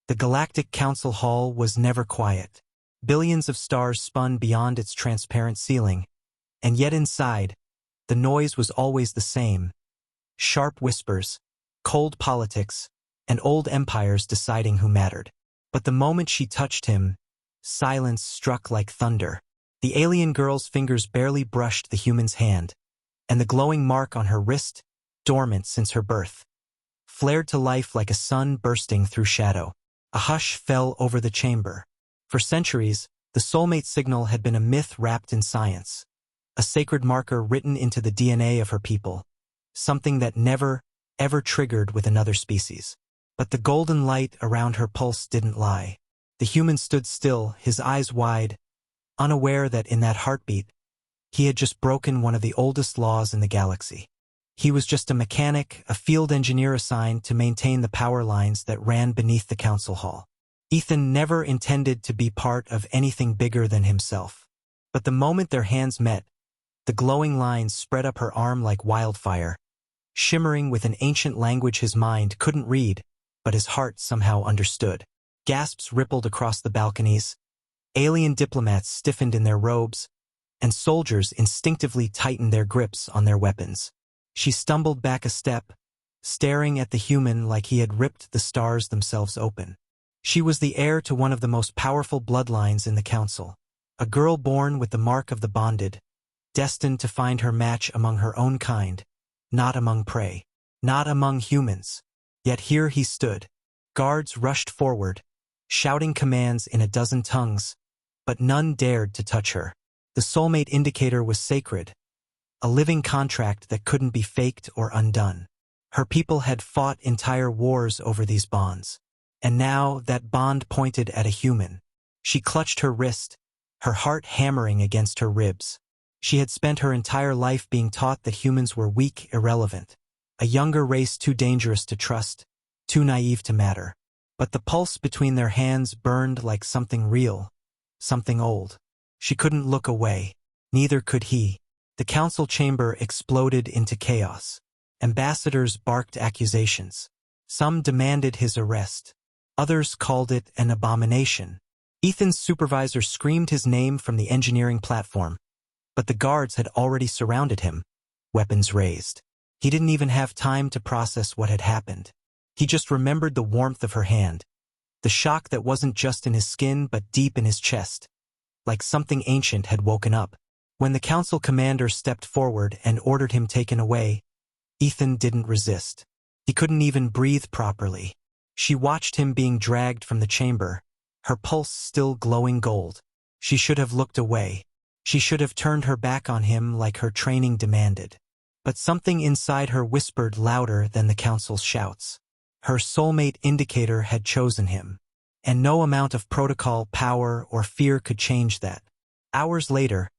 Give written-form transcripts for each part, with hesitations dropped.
The Galactic Council hall was never quiet. Billions of stars spun beyond its transparent ceiling, and yet inside, the noise was always the same. Sharp whispers, cold politics, and old empires deciding who mattered. But the moment she touched him, silence struck like thunder. The alien girl's fingers barely brushed the human's hand, and the glowing mark on her wrist, dormant since her birth, flared to life like a sun bursting through shadow. A hush fell over the chamber. For centuries, the soulmate signal had been a myth wrapped in science, a sacred marker written into the DNA of her people, something that never, ever triggered with another species. But the golden light around her pulse didn't lie. The human stood still, his eyes wide, unaware that in that heartbeat, he had just broken one of the oldest laws in the galaxy. He was just a mechanic, a field engineer assigned to maintain the power lines that ran beneath the council hall. Ethan never intended to be part of anything bigger than himself. But the moment their hands met, the glowing lines spread up her arm like wildfire, shimmering with an ancient language his mind couldn't read, but his heart somehow understood. Gasps rippled across the balconies, alien diplomats stiffened in their robes, and soldiers instinctively tightened their grips on their weapons. She stumbled back a step, staring at the human like he had ripped the stars themselves open. She was the heir to one of the most powerful bloodlines in the council, a girl born with the mark of the bonded, destined to find her match among her own kind, not among prey, not among humans. Yet here he stood. Guards rushed forward, shouting commands in a dozen tongues, but none dared to touch her. The soulmate indicator was sacred, a living contract that couldn't be faked or undone. Her people had fought entire wars over these bonds, and now that bond pointed at a human. She clutched her wrist, her heart hammering against her ribs. She had spent her entire life being taught that humans were weak, irrelevant, a younger race too dangerous to trust, too naive to matter. But the pulse between their hands burned like something real, something old. She couldn't look away. Neither could he. The council chamber exploded into chaos. Ambassadors barked accusations. Some demanded his arrest. Others called it an abomination. Ethan's supervisor screamed his name from the engineering platform, but the guards had already surrounded him, weapons raised. He didn't even have time to process what had happened. He just remembered the warmth of her hand, the shock that wasn't just in his skin but deep in his chest, like something ancient had woken up. When the council commander stepped forward and ordered him taken away, Ethan didn't resist. He couldn't even breathe properly. She watched him being dragged from the chamber, her pulse still glowing gold. She should have looked away. She should have turned her back on him like her training demanded. But something inside her whispered louder than the council's shouts. Her soulmate indicator had chosen him, and no amount of protocol, power, or fear could change that. Hours later,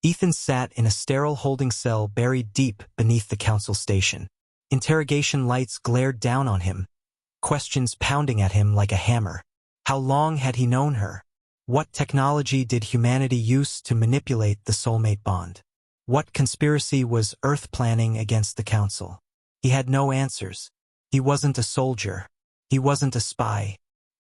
Ethan sat in a sterile holding cell buried deep beneath the council station. Interrogation lights glared down on him, questions pounding at him like a hammer. How long had he known her? What technology did humanity use to manipulate the soulmate bond? What conspiracy was Earth planning against the council? He had no answers. He wasn't a soldier. He wasn't a spy.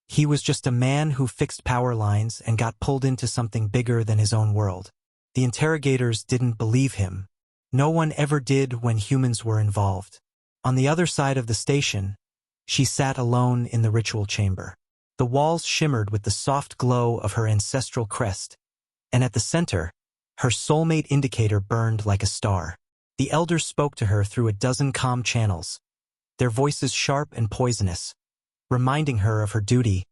He was just a man who fixed power lines and got pulled into something bigger than his own world. The interrogators didn't believe him. No one ever did when humans were involved. On the other side of the station, she sat alone in the ritual chamber. The walls shimmered with the soft glow of her ancestral crest, and at the center, her soulmate indicator burned like a star. The elders spoke to her through a dozen calm channels, their voices sharp and poisonous, reminding her of her duty,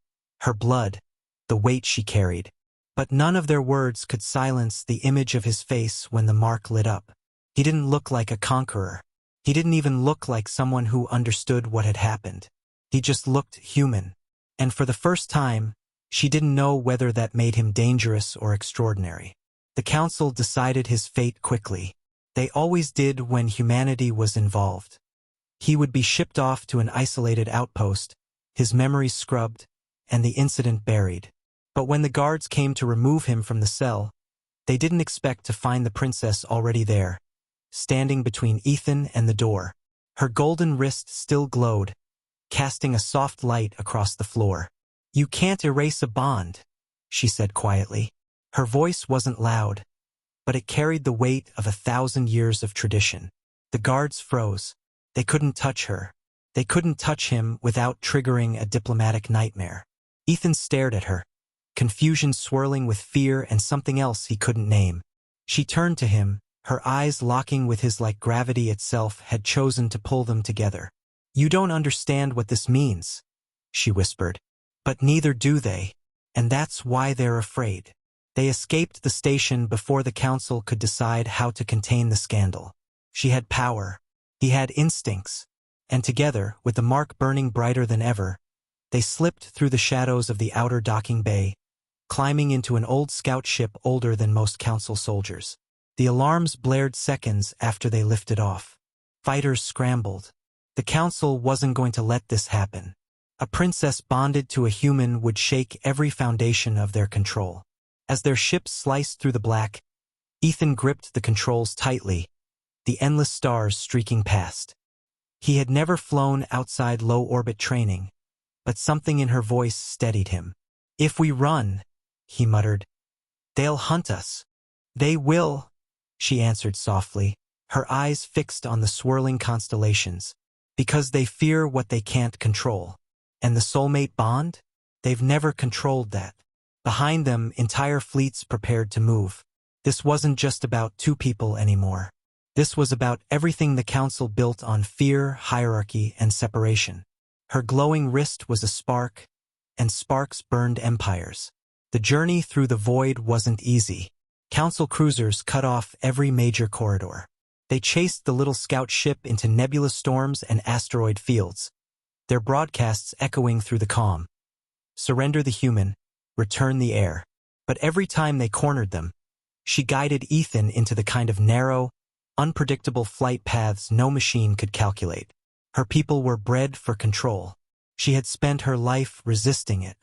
her blood, the weight she carried. But none of their words could silence the image of his face when the mark lit up. He didn't look like a conqueror. He didn't even look like someone who understood what had happened. He just looked human. And for the first time, she didn't know whether that made him dangerous or extraordinary. The council decided his fate quickly. They always did when humanity was involved. He would be shipped off to an isolated outpost, his memories scrubbed, and the incident buried. But when the guards came to remove him from the cell, they didn't expect to find the princess already there, standing between Ethan and the door. Her golden wrist still glowed, casting a soft light across the floor. "You can't erase a bond," she said quietly. Her voice wasn't loud, but it carried the weight of 1,000 years of tradition. The guards froze. They couldn't touch her. They couldn't touch him without triggering a diplomatic nightmare. Ethan stared at her, confusion swirling with fear and something else he couldn't name. She turned to him, her eyes locking with his like gravity itself had chosen to pull them together. "You don't understand what this means," she whispered. "But neither do they, and that's why they're afraid." They escaped the station before the council could decide how to contain the scandal. She had power. He had instincts. And together, with the mark burning brighter than ever, they slipped through the shadows of the outer docking bay, climbing into an old scout ship older than most council soldiers. The alarms blared seconds after they lifted off. Fighters scrambled. The council wasn't going to let this happen. A princess bonded to a human would shake every foundation of their control. As their ship sliced through the black, Ethan gripped the controls tightly, the endless stars streaking past. He had never flown outside low-orbit training, but something in her voice steadied him. "If we run," he muttered, "they'll hunt us." "They will," she answered softly, her eyes fixed on the swirling constellations. "Because they fear what they can't control. And the soulmate bond? They've never controlled that." Behind them, entire fleets prepared to move. This wasn't just about two people anymore. This was about everything the council built on fear, hierarchy, and separation. Her glowing wrist was a spark, and sparks burned empires. The journey through the void wasn't easy. Council cruisers cut off every major corridor. They chased the little scout ship into nebulous storms and asteroid fields, their broadcasts echoing through the calm. "Surrender the human, return the air." But every time they cornered them, she guided Ethan into the kind of narrow, unpredictable flight paths no machine could calculate. Her people were bred for control. She had spent her life resisting it.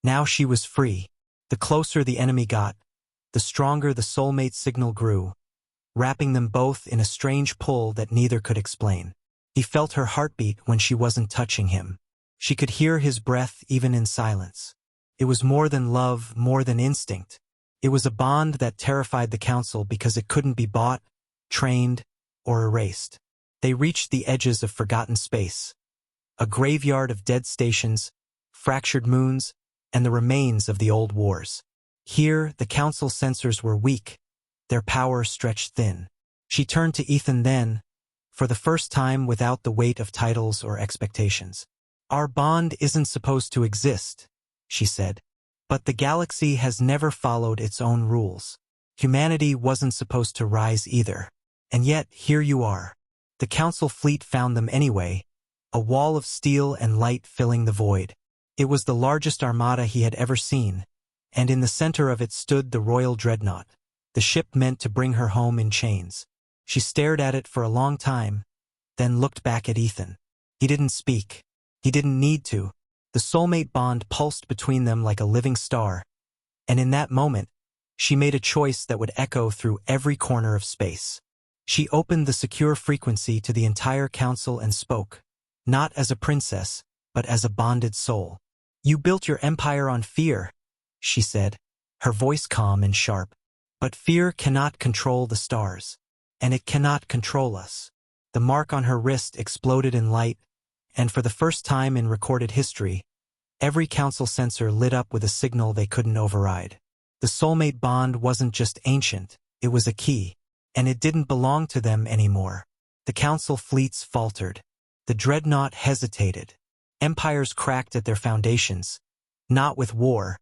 Now she was free. The closer the enemy got, the stronger the soulmate signal grew, wrapping them both in a strange pull that neither could explain. He felt her heartbeat when she wasn't touching him. She could hear his breath even in silence. It was more than love, more than instinct. It was a bond that terrified the council because it couldn't be bought, trained, or erased. They reached the edges of forgotten space, a graveyard of dead stations, fractured moons, and the remains of the old wars. Here, the council sensors were weak, their power stretched thin. She turned to Ethan then, for the first time without the weight of titles or expectations. "Our bond isn't supposed to exist," she said. "But the galaxy has never followed its own rules. Humanity wasn't supposed to rise either. And yet, here you are." The council fleet found them anyway, a wall of steel and light filling the void. It was the largest armada he had ever seen, and in the center of it stood the royal dreadnought, the ship meant to bring her home in chains. She stared at it for a long time, then looked back at Ethan. He didn't speak. He didn't need to. The soulmate bond pulsed between them like a living star, and in that moment, she made a choice that would echo through every corner of space. She opened the secure frequency to the entire council and spoke, not as a princess, but as a bonded soul. "You built your empire on fear," she said, her voice calm and sharp. "But fear cannot control the stars, and it cannot control us." The mark on her wrist exploded in light, and for the first time in recorded history, every council sensor lit up with a signal they couldn't override. The soulmate bond wasn't just ancient, it was a key, and it didn't belong to them anymore. The council fleets faltered. The dreadnought hesitated. Empires cracked at their foundations, not with war,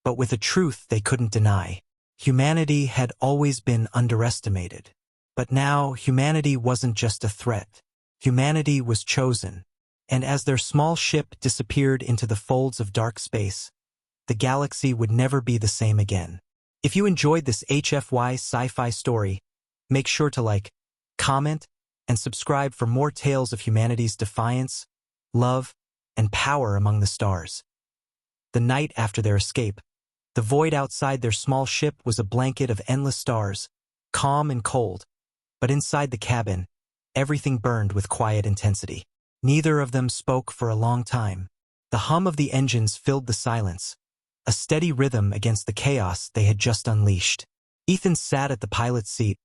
but with a truth they couldn't deny. Humanity had always been underestimated. But now, humanity wasn't just a threat. Humanity was chosen. And as their small ship disappeared into the folds of dark space, the galaxy would never be the same again. If you enjoyed this HFY sci-fi story, make sure to like, comment, and subscribe for more tales of humanity's defiance, love, and power among the stars. The night after their escape, the void outside their small ship was a blanket of endless stars, calm and cold, but inside the cabin, everything burned with quiet intensity. Neither of them spoke for a long time. The hum of the engines filled the silence, a steady rhythm against the chaos they had just unleashed. Ethan sat at the pilot's seat,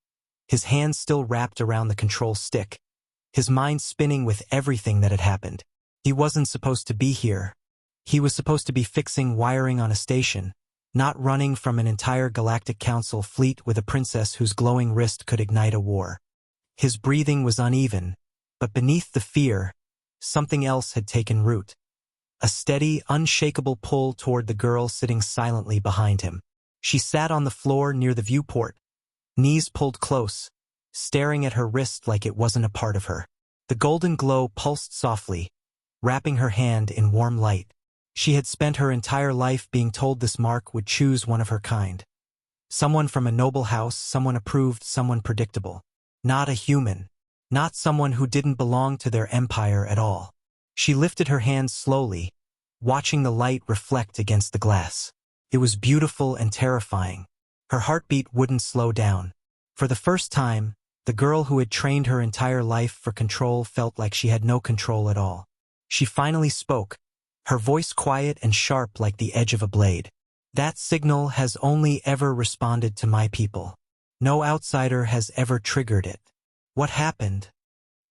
his hands still wrapped around the control stick, his mind spinning with everything that had happened. He wasn't supposed to be here. He was supposed to be fixing wiring on a station, not running from an entire Galactic Council fleet with a princess whose glowing wrist could ignite a war. His breathing was uneven, but beneath the fear, something else had taken root. A steady, unshakable pull toward the girl sitting silently behind him. She sat on the floor near the viewport, knees pulled close, staring at her wrist like it wasn't a part of her. The golden glow pulsed softly, wrapping her hand in warm light. She had spent her entire life being told this mark would choose one of her kind. Someone from a noble house, someone approved, someone predictable. Not a human. Not someone who didn't belong to their empire at all. She lifted her hand slowly, watching the light reflect against the glass. It was beautiful and terrifying. Her heartbeat wouldn't slow down. For the first time, the girl who had trained her entire life for control felt like she had no control at all. She finally spoke, her voice quiet and sharp like the edge of a blade. That signal has only ever responded to my people. No outsider has ever triggered it. What happened?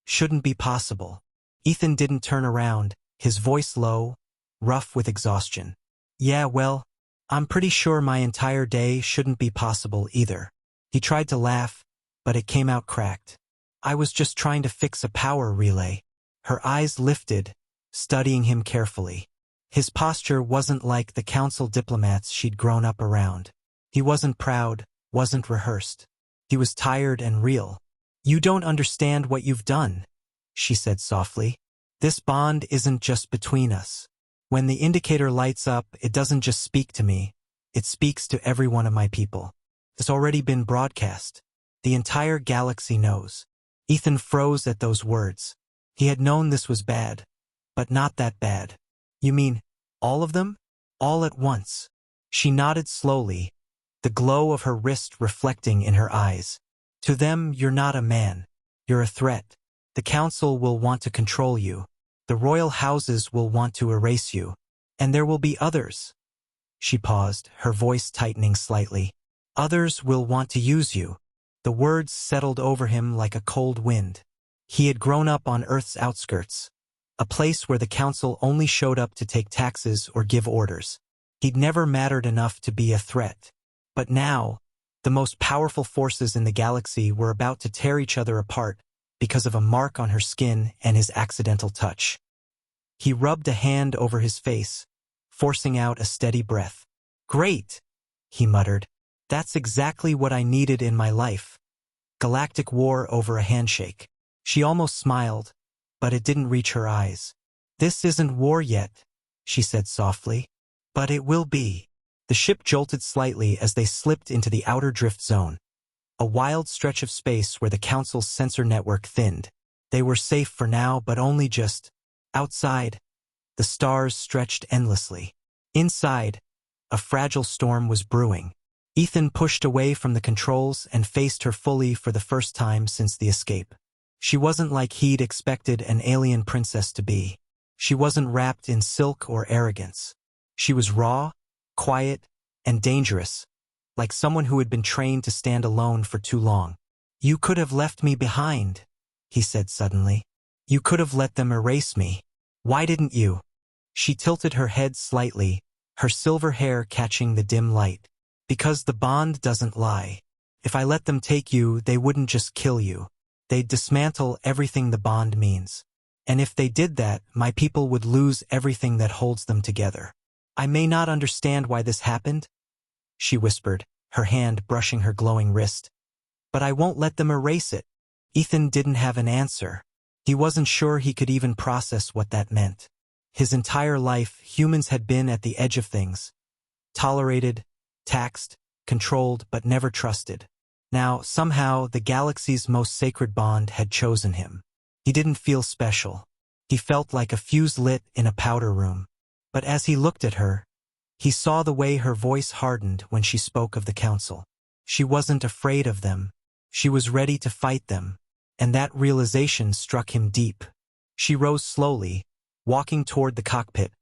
Shouldn't be possible. Ethan didn't turn around, his voice low, rough with exhaustion. Yeah, well, I'm pretty sure my entire day shouldn't be possible either. He tried to laugh, but it came out cracked. I was just trying to fix a power relay. Her eyes lifted, studying him carefully. His posture wasn't like the council diplomats she'd grown up around. He wasn't proud, wasn't rehearsed. He was tired and real. You don't understand what you've done, she said softly. This bond isn't just between us. When the indicator lights up, it doesn't just speak to me. It speaks to every one of my people. It's already been broadcast. The entire galaxy knows. Ethan froze at those words. He had known this was bad, but not that bad. You mean, all of them? All at once? She nodded slowly, the glow of her wrist reflecting in her eyes. To them, you're not a man. You're a threat. The council will want to control you. The royal houses will want to erase you. And there will be others. She paused, her voice tightening slightly. Others will want to use you. The words settled over him like a cold wind. He had grown up on Earth's outskirts, a place where the council only showed up to take taxes or give orders. He'd never mattered enough to be a threat. But now, the most powerful forces in the galaxy were about to tear each other apart because of a mark on her skin and his accidental touch. He rubbed a hand over his face, forcing out a steady breath. Great, he muttered. That's exactly what I needed in my life. Galactic war over a handshake. She almost smiled, but it didn't reach her eyes. This isn't war yet, she said softly. But it will be. The ship jolted slightly as they slipped into the outer drift zone, a wild stretch of space where the council's sensor network thinned. They were safe for now, but only just. Outside, the stars stretched endlessly. Inside, a fragile storm was brewing. Ethan pushed away from the controls and faced her fully for the first time since the escape. She wasn't like he'd expected an alien princess to be. She wasn't wrapped in silk or arrogance. She was raw, quiet, and dangerous, like someone who had been trained to stand alone for too long. You could have left me behind, he said suddenly. You could have let them erase me. Why didn't you? She tilted her head slightly, her silver hair catching the dim light. Because the bond doesn't lie. If I let them take you, they wouldn't just kill you. They'd dismantle everything the bond means. And if they did that, my people would lose everything that holds them together. I may not understand why this happened, she whispered, her hand brushing her glowing wrist. But I won't let them erase it. Ethan didn't have an answer. He wasn't sure he could even process what that meant. His entire life, humans had been at the edge of things. Tolerated, taxed, controlled, but never trusted. Now, somehow, the galaxy's most sacred bond had chosen him. He didn't feel special. He felt like a fuse lit in a powder room. But as he looked at her, he saw the way her voice hardened when she spoke of the council. She wasn't afraid of them. She was ready to fight them. And that realization struck him deep. She rose slowly, walking toward the cockpit,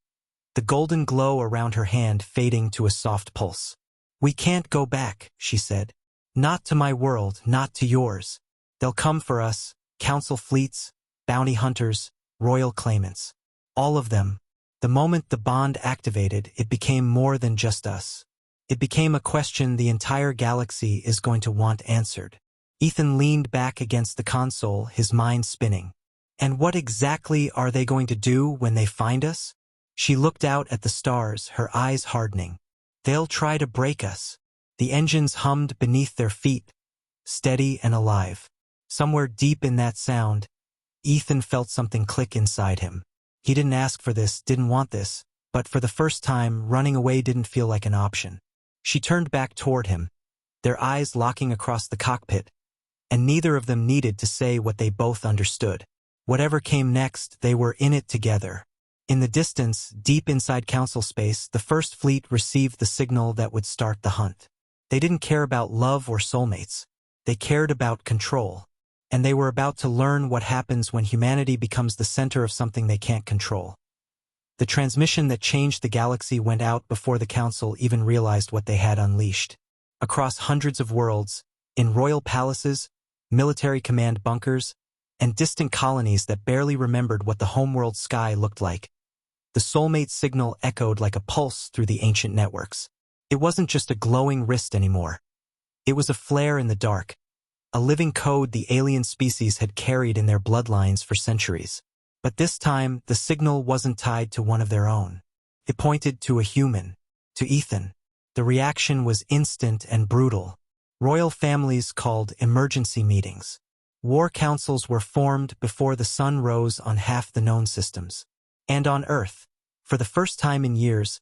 the golden glow around her hand fading to a soft pulse. "We can't go back," she said. "Not to my world, not to yours. They'll come for us, council fleets, bounty hunters, royal claimants. All of them." The moment the bond activated, it became more than just us. It became a question the entire galaxy is going to want answered. Ethan leaned back against the console, his mind spinning. "And what exactly are they going to do when they find us?" She looked out at the stars, her eyes hardening. "They'll try to break us." The engines hummed beneath their feet, steady and alive. Somewhere deep in that sound, Ethan felt something click inside him. He didn't ask for this, didn't want this, but for the first time, running away didn't feel like an option. She turned back toward him, their eyes locking across the cockpit, and neither of them needed to say what they both understood. Whatever came next, they were in it together. In the distance, deep inside council space, the First Fleet received the signal that would start the hunt. They didn't care about love or soulmates. They cared about control. And they were about to learn what happens when humanity becomes the center of something they can't control. The transmission that changed the galaxy went out before the Council even realized what they had unleashed. Across hundreds of worlds, in royal palaces, military command bunkers, and distant colonies that barely remembered what the homeworld sky looked like, the Soulmate signal echoed like a pulse through the ancient networks. It wasn't just a glowing wrist anymore. It was a flare in the dark, a living code the alien species had carried in their bloodlines for centuries. But this time, the signal wasn't tied to one of their own. It pointed to a human, to Ethan. The reaction was instant and brutal. Royal families called emergency meetings. War councils were formed before the sun rose on half the known systems. And on Earth, for the first time in years,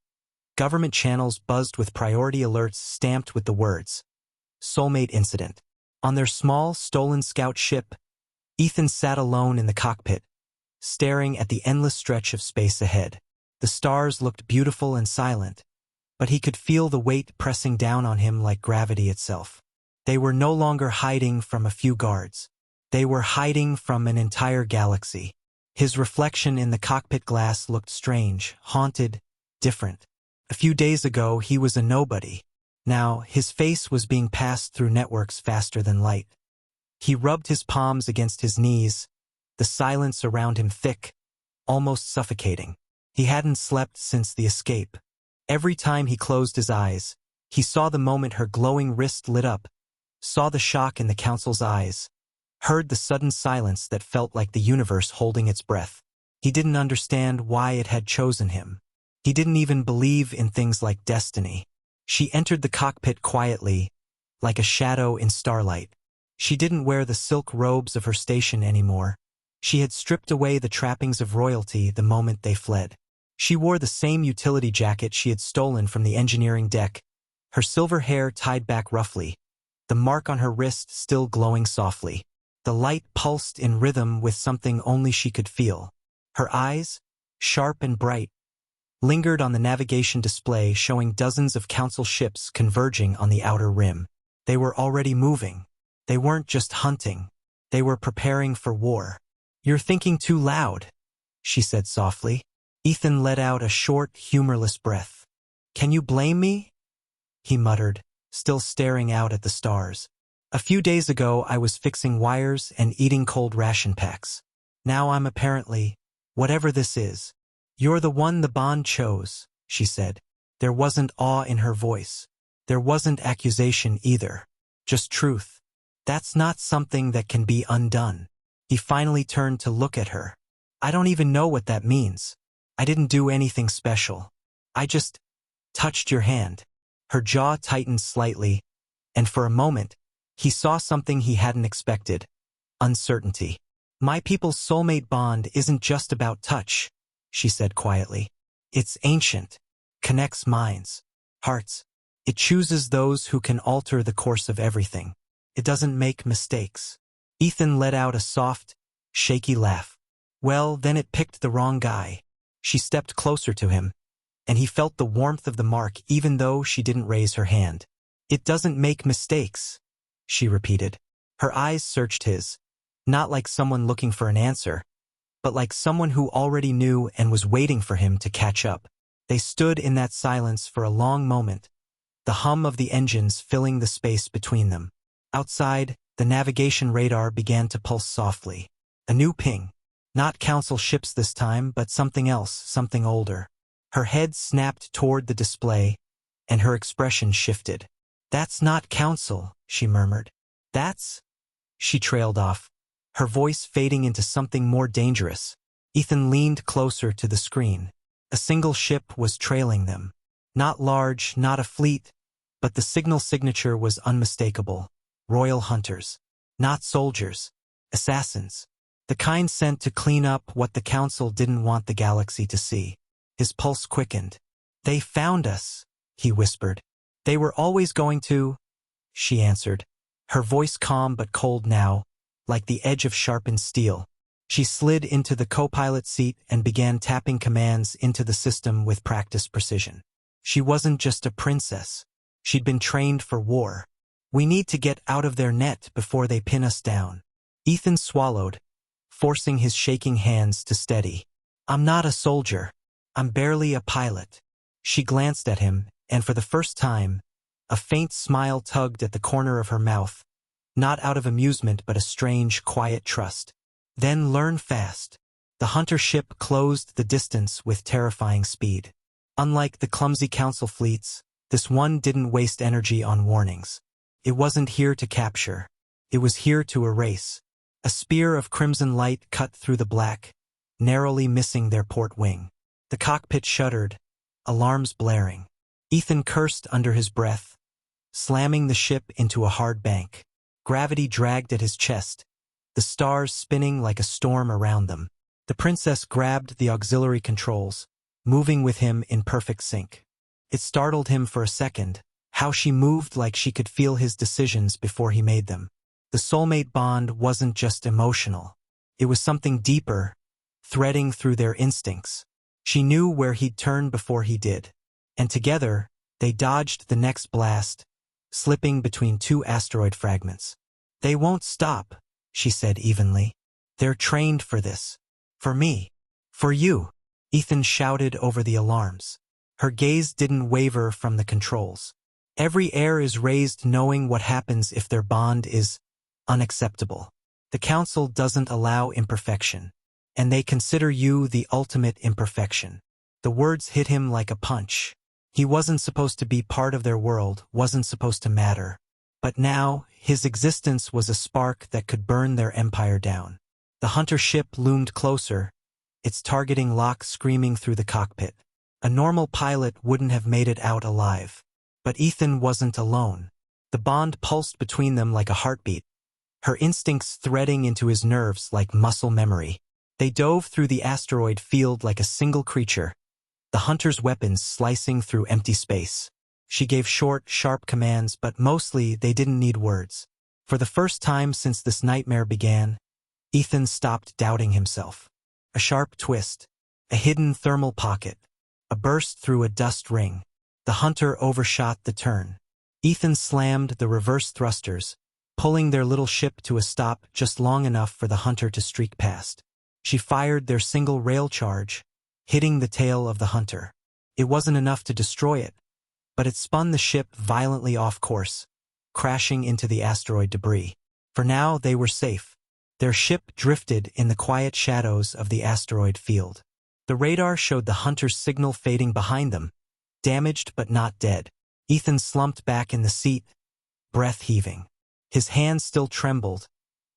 government channels buzzed with priority alerts stamped with the words, "Soulmate Incident." On their small, stolen scout ship, Ethan sat alone in the cockpit, staring at the endless stretch of space ahead. The stars looked beautiful and silent, but he could feel the weight pressing down on him like gravity itself. They were no longer hiding from a few guards. They were hiding from an entire galaxy. His reflection in the cockpit glass looked strange, haunted, different. A few days ago, he was a nobody. Now, his face was being passed through networks faster than light. He rubbed his palms against his knees, the silence around him thick, almost suffocating. He hadn't slept since the escape. Every time he closed his eyes, he saw the moment her glowing wrist lit up, saw the shock in the Council's eyes, heard the sudden silence that felt like the universe holding its breath. He didn't understand why it had chosen him. He didn't even believe in things like destiny. She entered the cockpit quietly, like a shadow in starlight. She didn't wear the silk robes of her station anymore. She had stripped away the trappings of royalty the moment they fled. She wore the same utility jacket she had stolen from the engineering deck, her silver hair tied back roughly, the mark on her wrist still glowing softly. The light pulsed in rhythm with something only she could feel. Her eyes, sharp and bright, lingered on the navigation display showing dozens of council ships converging on the outer rim. They were already moving. They weren't just hunting. They were preparing for war. "You're thinking too loud," she said softly. Ethan let out a short, humorless breath. "Can you blame me?" he muttered, still staring out at the stars. "A few days ago I was fixing wires and eating cold ration packs. Now I'm apparently, whatever this is." "You're the one the bond chose," she said. There wasn't awe in her voice. There wasn't accusation either. Just truth. "That's not something that can be undone." He finally turned to look at her. "I don't even know what that means. I didn't do anything special. I just touched your hand." Her jaw tightened slightly, and for a moment, he saw something he hadn't expected. Uncertainty. "My people's soulmate bond isn't just about touch," she said quietly. "It's ancient, connects minds, hearts. It chooses those who can alter the course of everything. It doesn't make mistakes." Ethan let out a soft, shaky laugh. "Well, then it picked the wrong guy." She stepped closer to him, and he felt the warmth of the mark even though she didn't raise her hand. "It doesn't make mistakes," she repeated. Her eyes searched his, not like someone looking for an answer, but like someone who already knew and was waiting for him to catch up. They stood in that silence for a long moment, the hum of the engines filling the space between them. Outside, the navigation radar began to pulse softly. A new ping. Not Council ships this time, but something else, something older. Her head snapped toward the display, and her expression shifted. "That's not Council," she murmured. "That's—" She trailed off, her voice fading into something more dangerous. Ethan leaned closer to the screen. A single ship was trailing them. Not large, not a fleet, but the signal signature was unmistakable. Royal hunters. Not soldiers. Assassins. The kind sent to clean up what the Council didn't want the galaxy to see. His pulse quickened. "They found us," he whispered. "They were always going to," she answered, her voice calm but cold now, like the edge of sharpened steel. She slid into the co-pilot seat and began tapping commands into the system with practiced precision. She wasn't just a princess. She'd been trained for war. "We need to get out of their net before they pin us down." Ethan swallowed, forcing his shaking hands to steady. "I'm not a soldier. I'm barely a pilot." She glanced at him, and for the first time, a faint smile tugged at the corner of her mouth, not out of amusement but a strange, quiet trust. "Then learn fast." The hunter ship closed the distance with terrifying speed. Unlike the clumsy Council fleets, this one didn't waste energy on warnings. It wasn't here to capture. It was here to erase. A spear of crimson light cut through the black, narrowly missing their port wing. The cockpit shuddered, alarms blaring. Ethan cursed under his breath, slamming the ship into a hard bank. Gravity dragged at his chest, the stars spinning like a storm around them. The princess grabbed the auxiliary controls, moving with him in perfect sync. It startled him for a second, how she moved like she could feel his decisions before he made them. The soulmate bond wasn't just emotional. It was something deeper, threading through their instincts. She knew where he'd turn before he did. And together, they dodged the next blast, slipping between two asteroid fragments. "They won't stop," she said evenly. "They're trained for this. For me. For you." Ethan shouted over the alarms. Her gaze didn't waver from the controls. "Every air is raised knowing what happens if their bond is unacceptable. The Council doesn't allow imperfection, and they consider you the ultimate imperfection." The words hit him like a punch. He wasn't supposed to be part of their world, wasn't supposed to matter. But now, his existence was a spark that could burn their empire down. The hunter ship loomed closer, its targeting lock screaming through the cockpit. A normal pilot wouldn't have made it out alive. But Ethan wasn't alone. The bond pulsed between them like a heartbeat, her instincts threading into his nerves like muscle memory. They dove through the asteroid field like a single creature, the hunter's weapons slicing through empty space. She gave short, sharp commands, but mostly they didn't need words. For the first time since this nightmare began, Ethan stopped doubting himself. A sharp twist, a hidden thermal pocket, a burst through a dust ring. The hunter overshot the turn. Ethan slammed the reverse thrusters, pulling their little ship to a stop just long enough for the hunter to streak past. She fired their single rail charge, hitting the tail of the hunter. It wasn't enough to destroy it, but it spun the ship violently off course, crashing into the asteroid debris. For now, they were safe. Their ship drifted in the quiet shadows of the asteroid field. The radar showed the hunter's signal fading behind them, damaged but not dead. Ethan slumped back in the seat, breath heaving. His hands still trembled,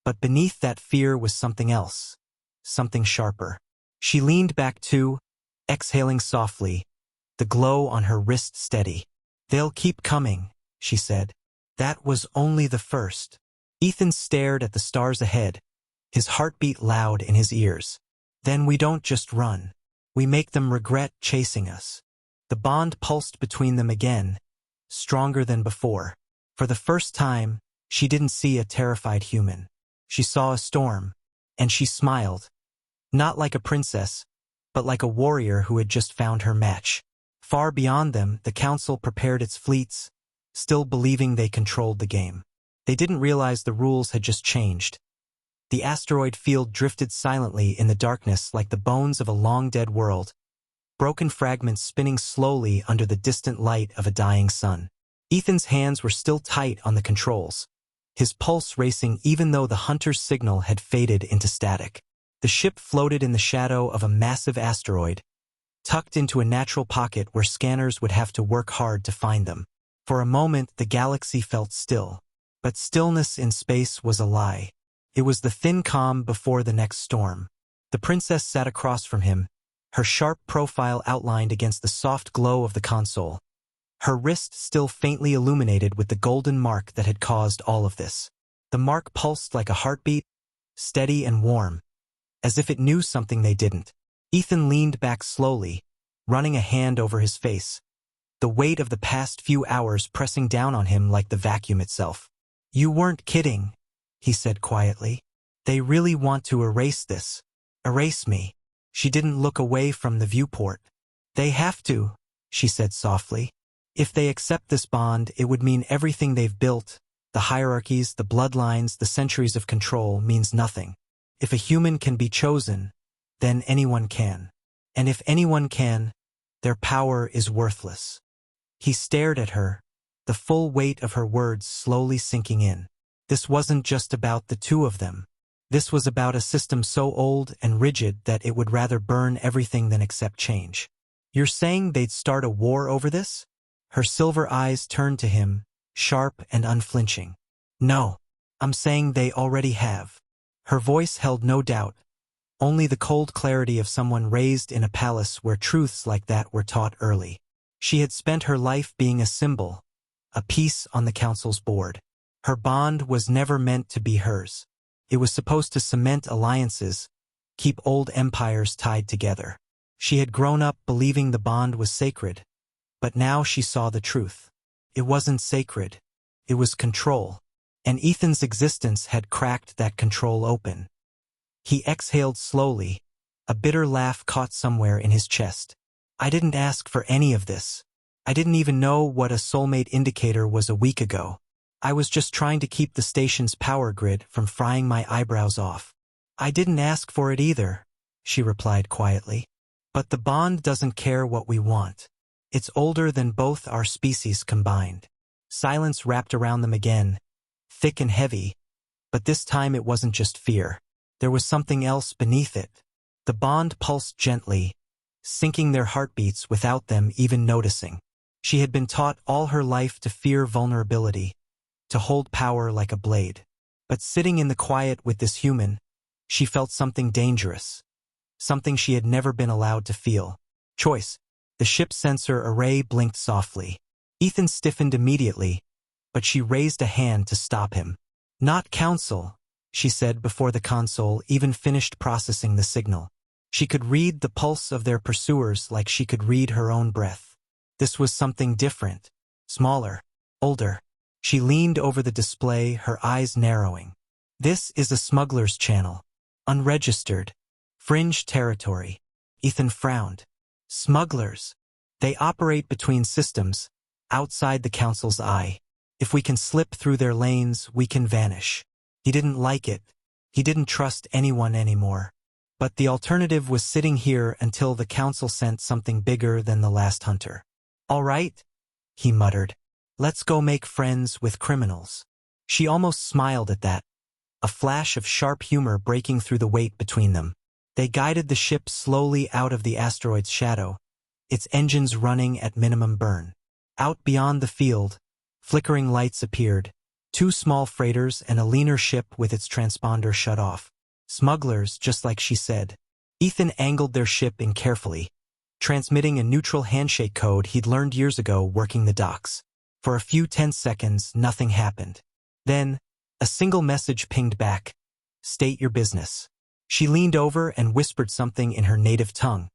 but beneath that fear was something else, something sharper. She leaned back too, exhaling softly, the glow on her wrist steady. "They'll keep coming," she said. That was only the first. Ethan stared at the stars ahead, his heartbeat loud in his ears. "Then we don't just run. We make them regret chasing us." The bond pulsed between them again, stronger than before. For the first time, she didn't see a terrified human. She saw a storm, and she smiled. Not like a princess, but like a warrior who had just found her match. Far beyond them, the Council prepared its fleets, still believing they controlled the game. They didn't realize the rules had just changed. The asteroid field drifted silently in the darkness like the bones of a long-dead world, broken fragments spinning slowly under the distant light of a dying sun. Ethan's hands were still tight on the controls, his pulse racing even though the hunter's signal had faded into static. The ship floated in the shadow of a massive asteroid, tucked into a natural pocket where scanners would have to work hard to find them. For a moment, the galaxy felt still. But stillness in space was a lie. It was the thin calm before the next storm. The princess sat across from him, her sharp profile outlined against the soft glow of the console, her wrist still faintly illuminated with the golden mark that had caused all of this. The mark pulsed like a heartbeat, steady and warm, as if it knew something they didn't. Ethan leaned back slowly, running a hand over his face, the weight of the past few hours pressing down on him like the vacuum itself. "You weren't kidding," he said quietly. "They really want to erase this. Erase me." She didn't look away from the viewport. "They have to," she said softly. "If they accept this bond, it would mean everything they've built, the hierarchies, the bloodlines, the centuries of control, means nothing. If a human can be chosen, then anyone can. And if anyone can, their power is worthless." He stared at her, the full weight of her words slowly sinking in. This wasn't just about the two of them. This was about a system so old and rigid that it would rather burn everything than accept change. "You're saying they'd start a war over this?" Her silver eyes turned to him, sharp and unflinching. "No, I'm saying they already have." Her voice held no doubt, only the cold clarity of someone raised in a palace where truths like that were taught early. She had spent her life being a symbol, a piece on the council's board. Her bond was never meant to be hers. It was supposed to cement alliances, keep old empires tied together. She had grown up believing the bond was sacred, but now she saw the truth. It wasn't sacred. It was control, and Ethan's existence had cracked that control open. He exhaled slowly, a bitter laugh caught somewhere in his chest. "I didn't ask for any of this. I didn't even know what a soulmate indicator was a week ago. I was just trying to keep the station's power grid from frying my eyebrows off." "I didn't ask for it either," she replied quietly. "But the bond doesn't care what we want. It's older than both our species combined." Silence wrapped around them again, thick and heavy, but this time it wasn't just fear. There was something else beneath it. The bond pulsed gently, syncing their heartbeats without them even noticing. She had been taught all her life to fear vulnerability, to hold power like a blade. But sitting in the quiet with this human, she felt something dangerous, something she had never been allowed to feel. Choice. The ship's sensor array blinked softly. Ethan stiffened immediately, but she raised a hand to stop him. "Not Council," she said before the console even finished processing the signal. She could read the pulse of their pursuers like she could read her own breath. This was something different, smaller, older. She leaned over the display, her eyes narrowing. "This is a smuggler's channel. Unregistered. Fringe territory." Ethan frowned. "Smugglers. They operate between systems, outside the Council's eye. If we can slip through their lanes, we can vanish." He didn't like it. He didn't trust anyone anymore. But the alternative was sitting here until the Council sent something bigger than the last hunter. "All right," he muttered. "Let's go make friends with criminals." She almost smiled at that, a flash of sharp humor breaking through the weight between them. They guided the ship slowly out of the asteroid's shadow, its engines running at minimum burn. Out beyond the field, flickering lights appeared, two small freighters and a leaner ship with its transponder shut off. Smugglers, just like she said. Ethan angled their ship in carefully, transmitting a neutral handshake code he'd learned years ago working the docks. For a few tense seconds, nothing happened. Then, a single message pinged back. "State your business." She leaned over and whispered something in her native tongue,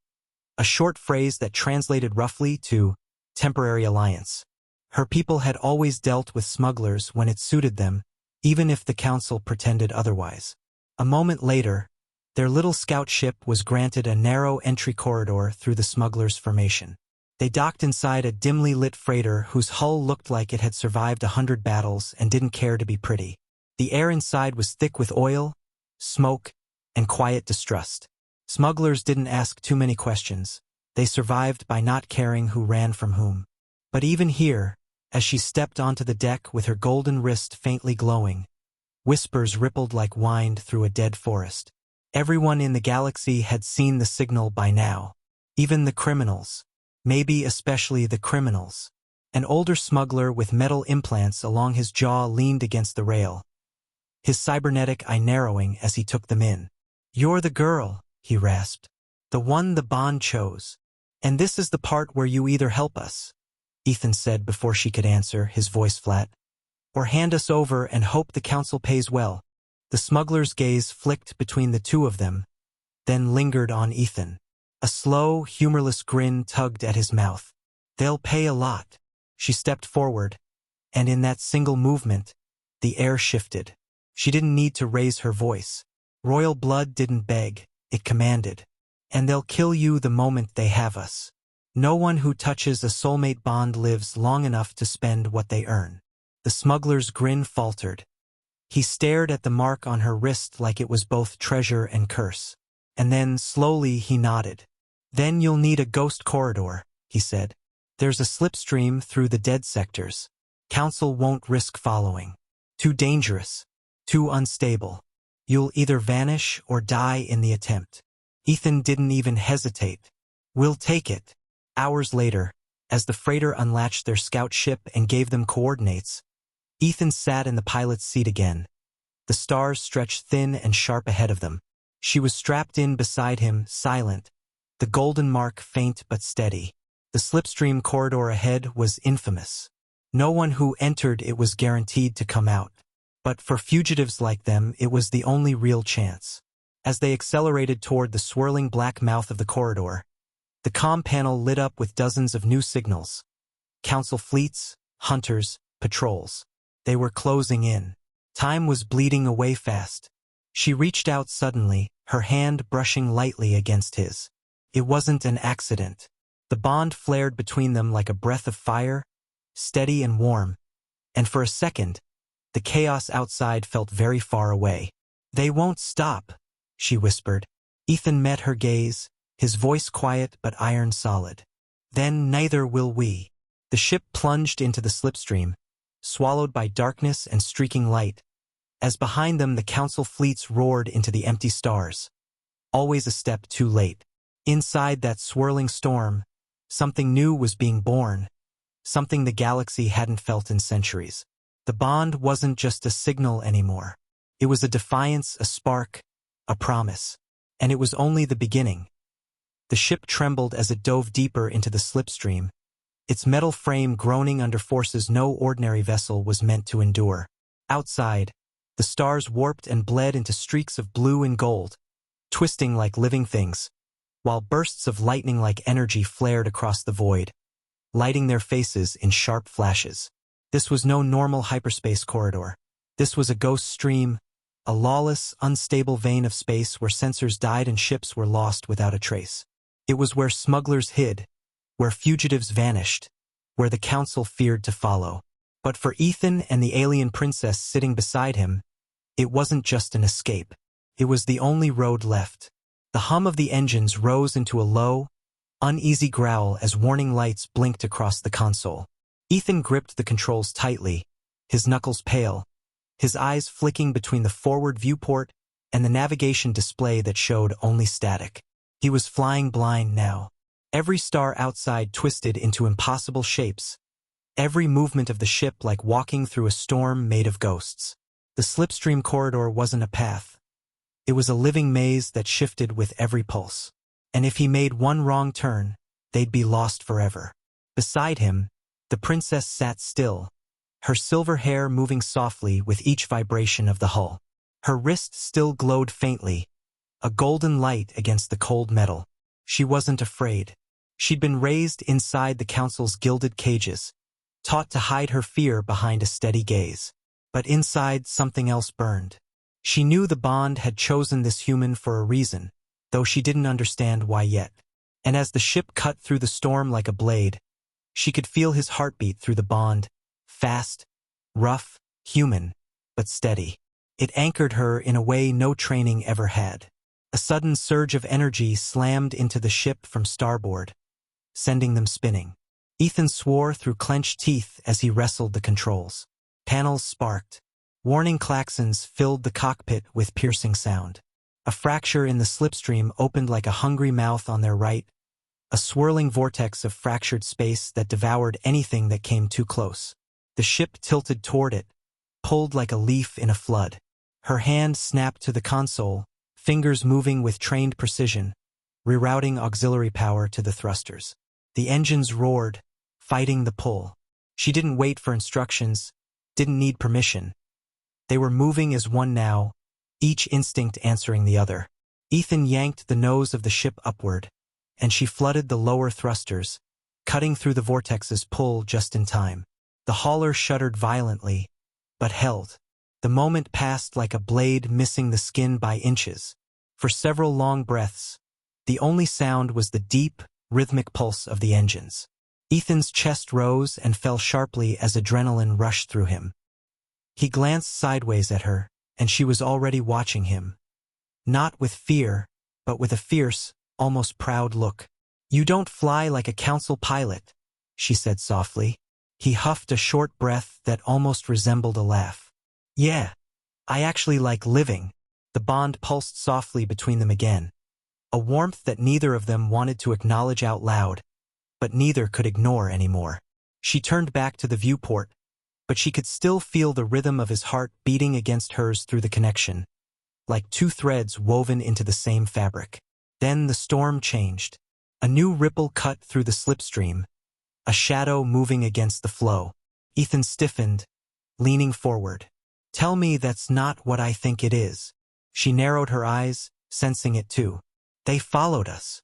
a short phrase that translated roughly to temporary alliance. Her people had always dealt with smugglers when it suited them, even if the Council pretended otherwise. A moment later, their little scout ship was granted a narrow entry corridor through the smugglers' formation. They docked inside a dimly lit freighter whose hull looked like it had survived 100 battles and didn't care to be pretty. The air inside was thick with oil, smoke, and quiet distrust. Smugglers didn't ask too many questions. They survived by not caring who ran from whom. But even here, as she stepped onto the deck with her golden wrist faintly glowing, whispers rippled like wind through a dead forest. Everyone in the galaxy had seen the signal by now. Even the criminals. Maybe especially the criminals. An older smuggler with metal implants along his jaw leaned against the rail, his cybernetic eye narrowing as he took them in. "You're the girl," he rasped. "The one the Bond chose. And this is the part where you either help us," Ethan said before she could answer, his voice flat, "or hand us over and hope the council pays well." The smuggler's gaze flicked between the two of them, then lingered on Ethan. A slow, humorless grin tugged at his mouth. "They'll pay a lot." She stepped forward, and in that single movement, the air shifted. She didn't need to raise her voice. Royal blood didn't beg, it commanded. "And they'll kill you the moment they have us. No one who touches a soulmate bond lives long enough to spend what they earn." The smuggler's grin faltered. He stared at the mark on her wrist like it was both treasure and curse. And then, slowly, he nodded. "Then you'll need a ghost corridor," he said. "There's a slipstream through the dead sectors. Council won't risk following. Too dangerous. Too unstable. You'll either vanish or die in the attempt." Ethan didn't even hesitate. "We'll take it." Hours later, as the freighter unlatched their scout ship and gave them coordinates, Ethan sat in the pilot's seat again. The stars stretched thin and sharp ahead of them. She was strapped in beside him, silent, the golden mark faint but steady. The slipstream corridor ahead was infamous. No one who entered it was guaranteed to come out. But for fugitives like them, it was the only real chance. As they accelerated toward the swirling black mouth of the corridor, the comm panel lit up with dozens of new signals. Council fleets, hunters, patrols. They were closing in. Time was bleeding away fast. She reached out suddenly, her hand brushing lightly against his. It wasn't an accident. The bond flared between them like a breath of fire, steady and warm, and for a second, the chaos outside felt very far away. "They won't stop," she whispered. Ethan met her gaze, his voice quiet but iron solid. "Then neither will we." The ship plunged into the slipstream, swallowed by darkness and streaking light, as behind them the council fleets roared into the empty stars. Always a step too late. Inside that swirling storm, something new was being born, something the galaxy hadn't felt in centuries. The bond wasn't just a signal anymore. It was a defiance, a spark, a promise. And it was only the beginning. The ship trembled as it dove deeper into the slipstream, its metal frame groaning under forces no ordinary vessel was meant to endure. Outside, the stars warped and bled into streaks of blue and gold, twisting like living things, while bursts of lightning-like energy flared across the void, lighting their faces in sharp flashes. This was no normal hyperspace corridor. This was a ghost stream, a lawless, unstable vein of space where sensors died and ships were lost without a trace. It was where smugglers hid, where fugitives vanished, where the council feared to follow. But for Ethan and the alien princess sitting beside him, it wasn't just an escape. It was the only road left. The hum of the engines rose into a low, uneasy growl as warning lights blinked across the console. Ethan gripped the controls tightly, his knuckles pale, his eyes flicking between the forward viewport and the navigation display that showed only static. He was flying blind now. Every star outside twisted into impossible shapes, every movement of the ship like walking through a storm made of ghosts. The slipstream corridor wasn't a path. It was a living maze that shifted with every pulse. And if he made one wrong turn, they'd be lost forever. Beside him, the princess sat still, her silver hair moving softly with each vibration of the hull. Her wrist still glowed faintly, a golden light against the cold metal. She wasn't afraid. She'd been raised inside the council's gilded cages, taught to hide her fear behind a steady gaze. But inside, something else burned. She knew the bond had chosen this human for a reason, though she didn't understand why yet. And as the ship cut through the storm like a blade, she could feel his heartbeat through the bond, fast, rough, human, but steady. It anchored her in a way no training ever had. A sudden surge of energy slammed into the ship from starboard, sending them spinning. Ethan swore through clenched teeth as he wrestled the controls. Panels sparked. Warning klaxons filled the cockpit with piercing sound. A fracture in the slipstream opened like a hungry mouth on their right, a swirling vortex of fractured space that devoured anything that came too close. The ship tilted toward it, pulled like a leaf in a flood. Her hand snapped to the console, fingers moving with trained precision, rerouting auxiliary power to the thrusters. The engines roared, fighting the pull. She didn't wait for instructions, didn't need permission. They were moving as one now, each instinct answering the other. Ethan yanked the nose of the ship upward, and she flooded the lower thrusters, cutting through the vortex's pull just in time. The hauler shuddered violently, but held. The moment passed like a blade missing the skin by inches. For several long breaths, the only sound was the deep, rhythmic pulse of the engines. Ethan's chest rose and fell sharply as adrenaline rushed through him. He glanced sideways at her, and she was already watching him. Not with fear, but with a fierce, almost proud look. "You don't fly like a council pilot," she said softly. He huffed a short breath that almost resembled a laugh. "Yeah, I actually like living." The bond pulsed softly between them again. A warmth that neither of them wanted to acknowledge out loud, but neither could ignore anymore. She turned back to the viewport, but she could still feel the rhythm of his heart beating against hers through the connection, like two threads woven into the same fabric. Then the storm changed. A new ripple cut through the slipstream, a shadow moving against the flow. Ethan stiffened, leaning forward. "Tell me that's not what I think it is." She narrowed her eyes, sensing it too. "They followed us.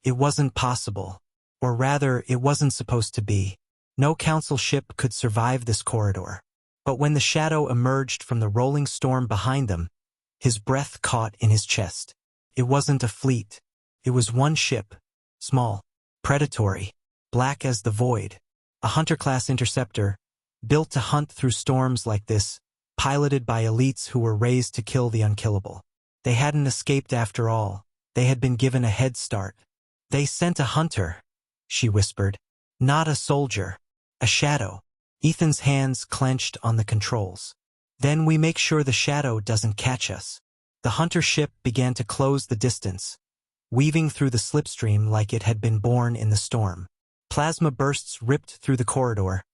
It wasn't possible. Or rather, it wasn't supposed to be. No council ship could survive this corridor." But when the shadow emerged from the rolling storm behind them, his breath caught in his chest. It wasn't a fleet. It was one ship, small, predatory, black as the void. A Hunter-class interceptor, built to hunt through storms like this, piloted by elites who were raised to kill the unkillable. They hadn't escaped after all. They had been given a head start. "They sent a hunter," she whispered. "Not a soldier. A shadow." Ethan's hands clenched on the controls. "Then we make sure the shadow doesn't catch us." The hunter ship began to close the distance, weaving through the slipstream like it had been born in the storm. Plasma bursts ripped through the corridor,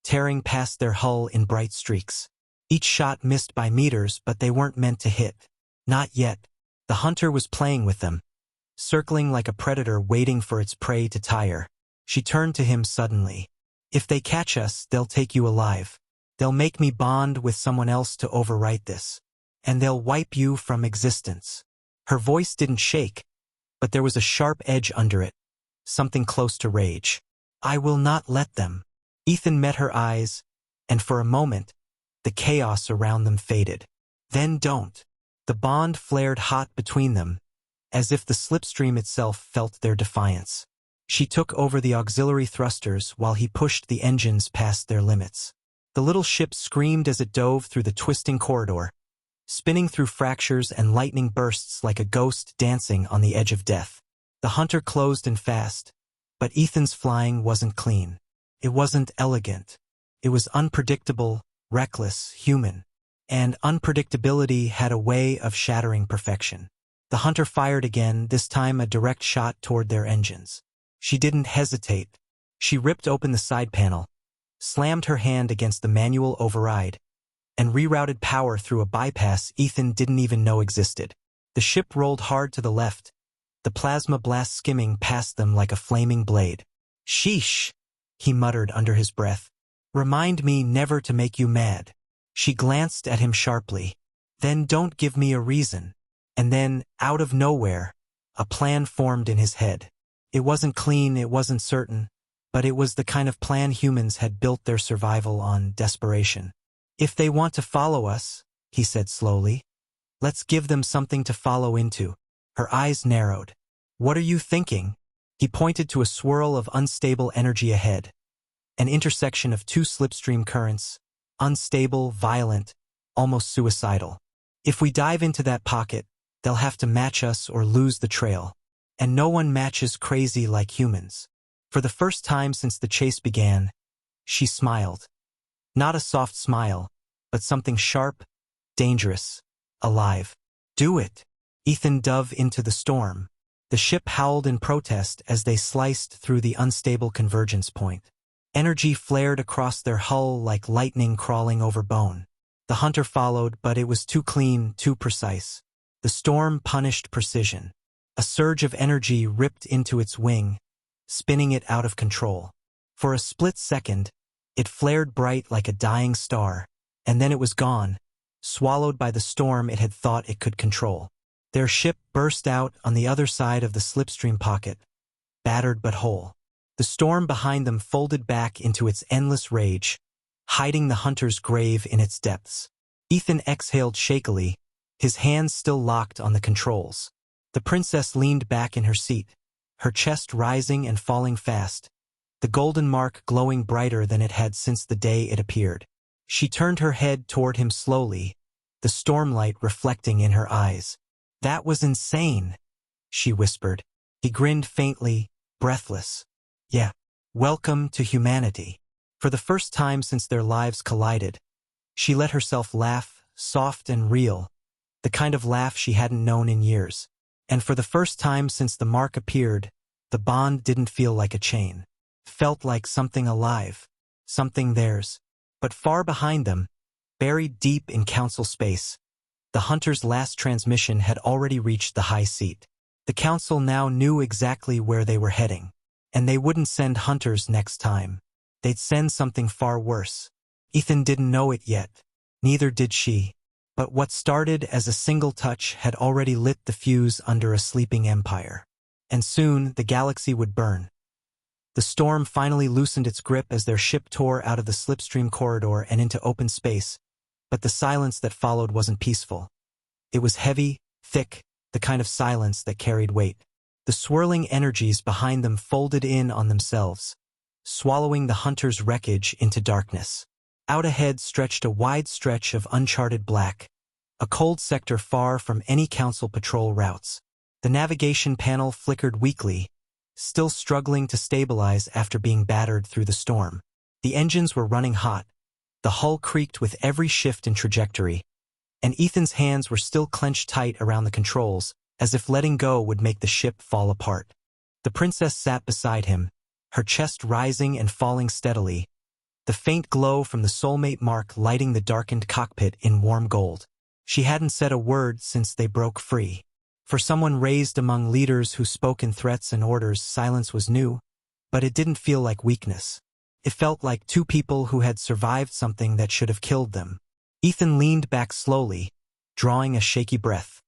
tearing past their hull in bright streaks. Each shot missed by meters, but they weren't meant to hit. Not yet. The hunter was playing with them, circling like a predator waiting for its prey to tire. She turned to him suddenly. "If they catch us, they'll take you alive. They'll make me bond with someone else to overwrite this. And they'll wipe you from existence." Her voice didn't shake, but there was a sharp edge under it, something close to rage. "I will not let them." Ethan met her eyes, and for a moment, the chaos around them faded. "Then don't." The bond flared hot between them, as if the slipstream itself felt their defiance. She took over the auxiliary thrusters while he pushed the engines past their limits. The little ship screamed as it dove through the twisting corridor, spinning through fractures and lightning bursts like a ghost dancing on the edge of death. The hunter closed in fast, but Ethan's flying wasn't clean. It wasn't elegant. It was unpredictable, reckless, human. And unpredictability had a way of shattering perfection. The hunter fired again, this time a direct shot toward their engines. She didn't hesitate. She ripped open the side panel, slammed her hand against the manual override, and rerouted power through a bypass Ethan didn't even know existed. The ship rolled hard to the left, the plasma blast skimming past them like a flaming blade. "Sheesh," he muttered under his breath. "Remind me never to make you mad." She glanced at him sharply. "Then don't give me a reason." And then, out of nowhere, a plan formed in his head. It wasn't clean, it wasn't certain, but it was the kind of plan humans had built their survival on: desperation. "If they want to follow us," he said slowly, "let's give them something to follow into." Her eyes narrowed. "What are you thinking?" He pointed to a swirl of unstable energy ahead, an intersection of two slipstream currents, unstable, violent, almost suicidal. "If we dive into that pocket, they'll have to match us or lose the trail. And no one matches crazy like humans." For the first time since the chase began, she smiled. Not a soft smile, but something sharp, dangerous, alive. Do it! Ethan dove into the storm. The ship howled in protest as they sliced through the unstable convergence point. Energy flared across their hull like lightning crawling over bone. The hunter followed, but it was too clean, too precise. The storm punished precision. A surge of energy ripped into its wing, spinning it out of control. For a split second, it flared bright like a dying star, and then it was gone, swallowed by the storm it had thought it could control. Their ship burst out on the other side of the slipstream pocket, battered but whole. The storm behind them folded back into its endless rage, hiding the hunter's grave in its depths. Ethan exhaled shakily, his hands still locked on the controls. The princess leaned back in her seat, her chest rising and falling fast, the golden mark glowing brighter than it had since the day it appeared. She turned her head toward him slowly, the stormlight reflecting in her eyes. "That was insane," she whispered. He grinned faintly, breathless. "Yeah. Welcome to humanity." For the first time since their lives collided, she let herself laugh, soft and real, the kind of laugh she hadn't known in years. And for the first time since the mark appeared, the bond didn't feel like a chain. Felt like something alive, something theirs. But far behind them, buried deep in council space, the hunter's last transmission had already reached the high seat. The council now knew exactly where they were heading. And they wouldn't send hunters next time. They'd send something far worse. Ethan didn't know it yet. Neither did she. But what started as a single touch had already lit the fuse under a sleeping empire. And soon the galaxy would burn. The storm finally loosened its grip as their ship tore out of the slipstream corridor and into open space. But the silence that followed wasn't peaceful. It was heavy, thick, the kind of silence that carried weight. The swirling energies behind them folded in on themselves, swallowing the hunter's wreckage into darkness. Out ahead stretched a wide stretch of uncharted black, a cold sector far from any council patrol routes. The navigation panel flickered weakly, still struggling to stabilize after being battered through the storm. The engines were running hot. The hull creaked with every shift in trajectory, and Ethan's hands were still clenched tight around the controls, as if letting go would make the ship fall apart. The princess sat beside him, her chest rising and falling steadily, the faint glow from the Soulmate mark lighting the darkened cockpit in warm gold. She hadn't said a word since they broke free. For someone raised among leaders who spoke in threats and orders, silence was new, but it didn't feel like weakness. It felt like two people who had survived something that should have killed them. Ethan leaned back slowly, drawing a shaky breath.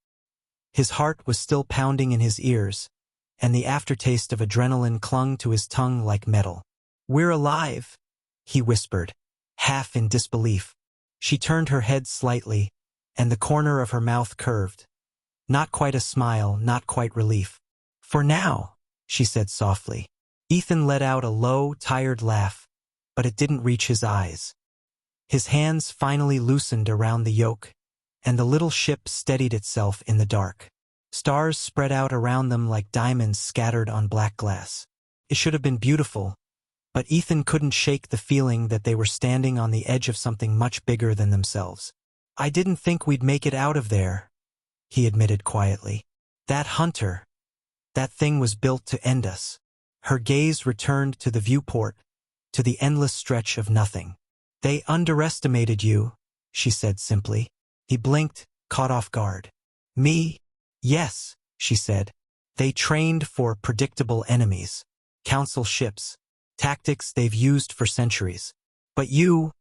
His heart was still pounding in his ears, and the aftertaste of adrenaline clung to his tongue like metal. "We're alive," he whispered, half in disbelief. She turned her head slightly, and the corner of her mouth curved. Not quite a smile, not quite relief. "For now," she said softly. Ethan let out a low, tired laugh, but it didn't reach his eyes. His hands finally loosened around the yoke, and the little ship steadied itself in the dark. Stars spread out around them like diamonds scattered on black glass. It should have been beautiful, but Ethan couldn't shake the feeling that they were standing on the edge of something much bigger than themselves. "I didn't think we'd make it out of there," he admitted quietly. "That hunter, that thing was built to end us." Her gaze returned to the viewport, to the endless stretch of nothing. "They underestimated you," she said simply. He blinked, caught off guard. "Me? Yes," she said. "They trained for predictable enemies, council ships, tactics they've used for centuries. But you,"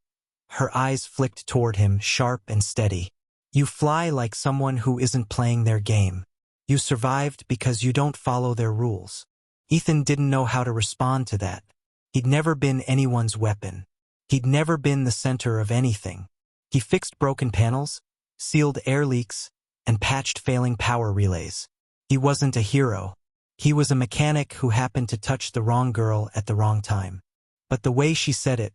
her eyes flicked toward him, sharp and steady, "you fly like someone who isn't playing their game. You survived because you don't follow their rules." Ethan didn't know how to respond to that. He'd never been anyone's weapon. He'd never been the center of anything. He fixed broken panels, sealed air leaks, and patched failing power relays. He wasn't a hero. He was a mechanic who happened to touch the wrong girl at the wrong time. But the way she said it,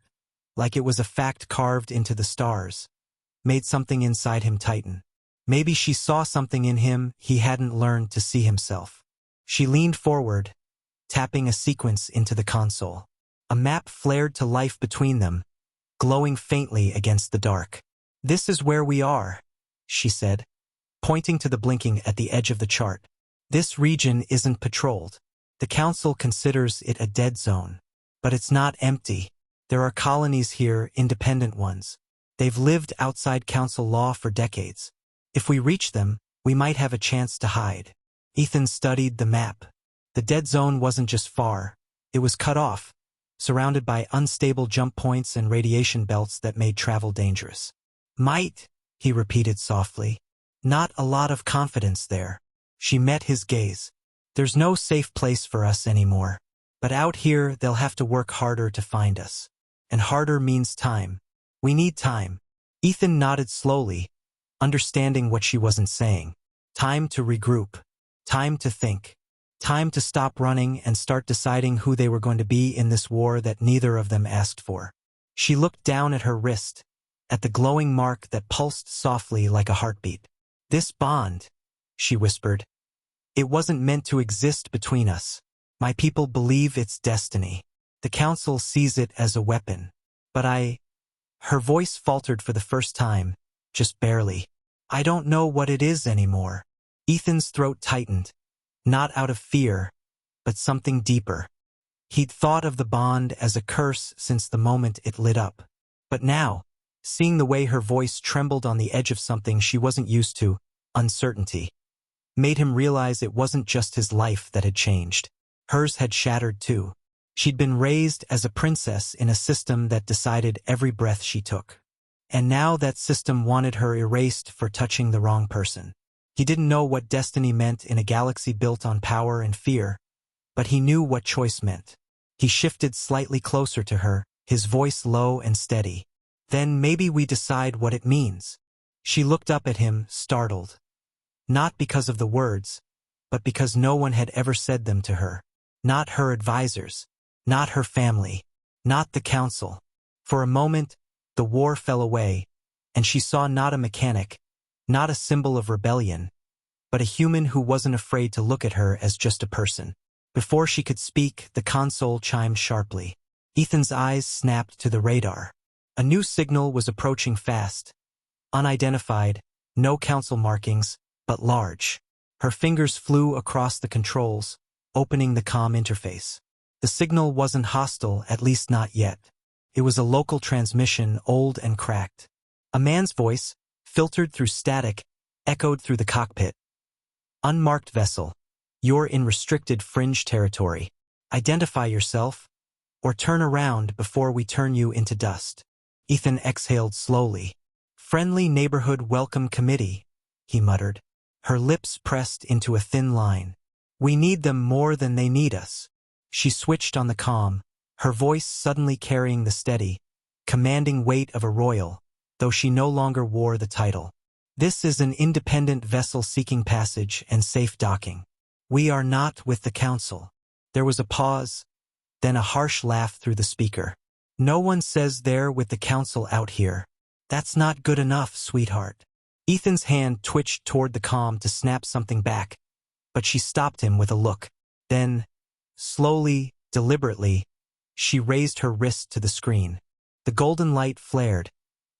like it was a fact carved into the stars, made something inside him tighten. Maybe she saw something in him he hadn't learned to see himself. She leaned forward, tapping a sequence into the console. A map flared to life between them, glowing faintly against the dark. "This is where we are," she said, pointing to the blinking at the edge of the chart. "This region isn't patrolled. The council considers it a dead zone. But it's not empty. There are colonies here, independent ones. They've lived outside council law for decades. If we reach them, we might have a chance to hide." Ethan studied the map. The dead zone wasn't just far. It was cut off, surrounded by unstable jump points and radiation belts that made travel dangerous. "Might," he repeated softly. "Not a lot of confidence there." She met his gaze. "There's no safe place for us anymore. But out here, they'll have to work harder to find us. And harder means time. We need time." Ethan nodded slowly, understanding what she wasn't saying. Time to regroup. Time to think. Time to stop running and start deciding who they were going to be in this war that neither of them asked for. She looked down at her wrist, at the glowing mark that pulsed softly like a heartbeat. "This bond," she whispered. "It wasn't meant to exist between us. My people believe it's destiny. The council sees it as a weapon. But Her voice faltered for the first time, just barely. "I don't know what it is anymore." Ethan's throat tightened. Not out of fear, but something deeper. He'd thought of the bond as a curse since the moment it lit up. But now, seeing the way her voice trembled on the edge of something she wasn't used to, uncertainty, made him realize it wasn't just his life that had changed. Hers had shattered too. She'd been raised as a princess in a system that decided every breath she took. And now that system wanted her erased for touching the wrong person. He didn't know what destiny meant in a galaxy built on power and fear, but he knew what choice meant. He shifted slightly closer to her, his voice low and steady. "Then maybe we decide what it means." She looked up at him, startled. Not because of the words, but because no one had ever said them to her. Not her advisors, not her family, not the council. For a moment, the war fell away, and she saw not a mechanic, not a symbol of rebellion, but a human who wasn't afraid to look at her as just a person. Before she could speak, the console chimed sharply. Ethan's eyes snapped to the radar. A new signal was approaching fast. Unidentified, no council markings, but large. Her fingers flew across the controls, opening the comm interface. The signal wasn't hostile, at least not yet. It was a local transmission, old and cracked. A man's voice, filtered through static, echoed through the cockpit. "Unmarked vessel. You're in restricted fringe territory. Identify yourself, or turn around before we turn you into dust." Ethan exhaled slowly. "Friendly Neighborhood Welcome Committee," he muttered. Her lips pressed into a thin line. "We need them more than they need us." She switched on the comm, her voice suddenly carrying the steady, commanding weight of a royal, though she no longer wore the title. "This is an independent vessel seeking passage and safe docking. We are not with the council." There was a pause, then a harsh laugh through the speaker. "No one says they're with the council out here. That's not good enough, sweetheart." Ethan's hand twitched toward the comm to snap something back, but she stopped him with a look. Then, slowly, deliberately, she raised her wrist to the screen. The golden light flared,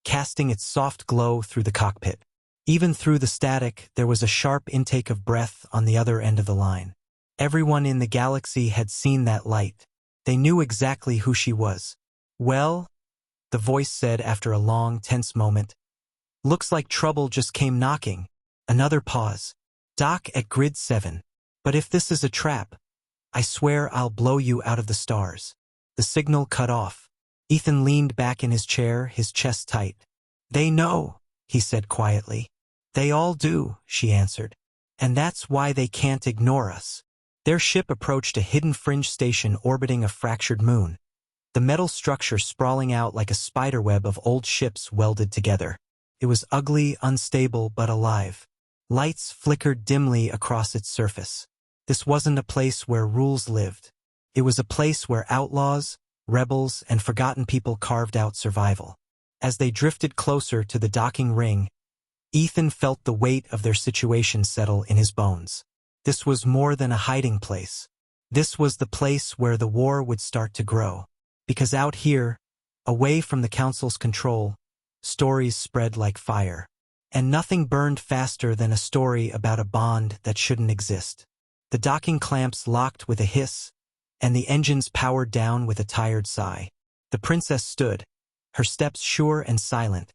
casting its soft glow through the cockpit. Even through the static, there was a sharp intake of breath on the other end of the line. Everyone in the galaxy had seen that light. They knew exactly who she was. "Well," the voice said after a long, tense moment, "looks like trouble just came knocking." Another pause. "Dock at grid 7. But if this is a trap, I swear I'll blow you out of the stars." The signal cut off. Ethan leaned back in his chair, his chest tight. "They know," he said quietly. "They all do," she answered. "And that's why they can't ignore us." Their ship approached a hidden fringe station orbiting a fractured moon, the metal structure sprawling out like a spiderweb of old ships welded together. It was ugly, unstable, but alive. Lights flickered dimly across its surface. This wasn't a place where rules lived. It was a place where outlaws, rebels, and forgotten people carved out survival. As they drifted closer to the docking ring, Ethan felt the weight of their situation settle in his bones. This was more than a hiding place. This was the place where the war would start to grow. Because out here, away from the council's control, stories spread like fire. And nothing burned faster than a story about a bond that shouldn't exist. The docking clamps locked with a hiss, and the engines powered down with a tired sigh. The princess stood, her steps sure and silent,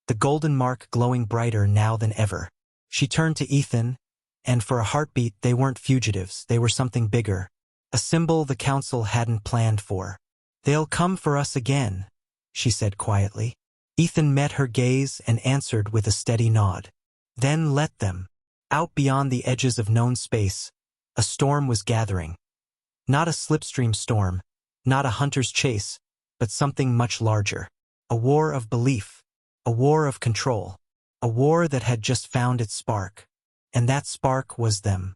the golden mark glowing brighter now than ever. She turned to Ethan, and for a heartbeat they weren't fugitives, they were something bigger, a symbol the council hadn't planned for. "They'll come for us again," she said quietly. Ethan met her gaze and answered with a steady nod. Then let them. Out beyond the edges of known space, a storm was gathering. Not a slipstream storm, not a hunter's chase, but something much larger. A war of belief, a war of control, a war that had just found its spark. And that spark was them.